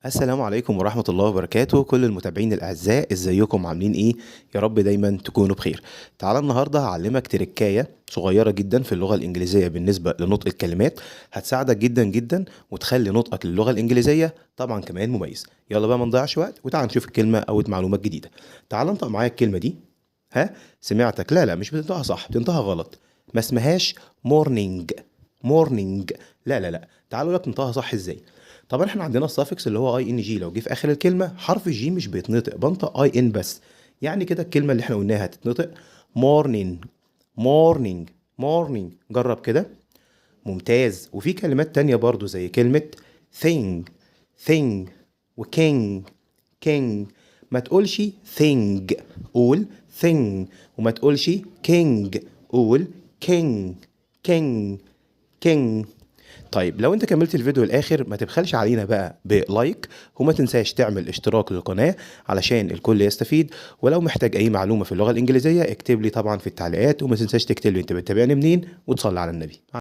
السلام عليكم ورحمة الله وبركاته، كل المتابعين الأعزاء ازيكم عاملين ايه؟ يا رب دايما تكونوا بخير. تعالى النهاردة هعلمك تركاية صغيرة جدا في اللغة الإنجليزية بالنسبة لنطق الكلمات، هتساعدك جدا جدا وتخلي نطقك للغة الإنجليزية طبعا كمان مميز. يلا بقى ما نضيعش وقت وتعال نشوف الكلمة أو معلومات جديدة. تعال انطق معايا الكلمة دي. ها؟ سمعتك؟ لا مش بتنطقها صح، بتنطقها غلط. ما اسمهاش مورنينج. مورنينج. لا تعالوا لك ننطقها صح ازاي. طبعا احنا عندنا السافكس اللي هو اي ان جي، لو جه في اخر الكلمه حرف الجي مش بيتنطق، بنطق اي ان بس. يعني كده الكلمه اللي احنا قلناها هتتنطق مورنينج. مورنينج. مورنينج. جرب كده. ممتاز. وفي كلمات تانية برضو زي كلمة thing. thing. وking. king. ما تقولش thing، قول thing. وما تقولش king، قول king. king. king. طيب لو انت كملت الفيديو الاخر ما تبخلش علينا بقى بلايك، وما تنساش تعمل اشتراك للقناة علشان الكل يستفيد. ولو محتاج اي معلومة في اللغة الانجليزية اكتب لي طبعا في التعليقات، وما تنساش تكتب لي انت بتتابعني منين وتصلي على النبي.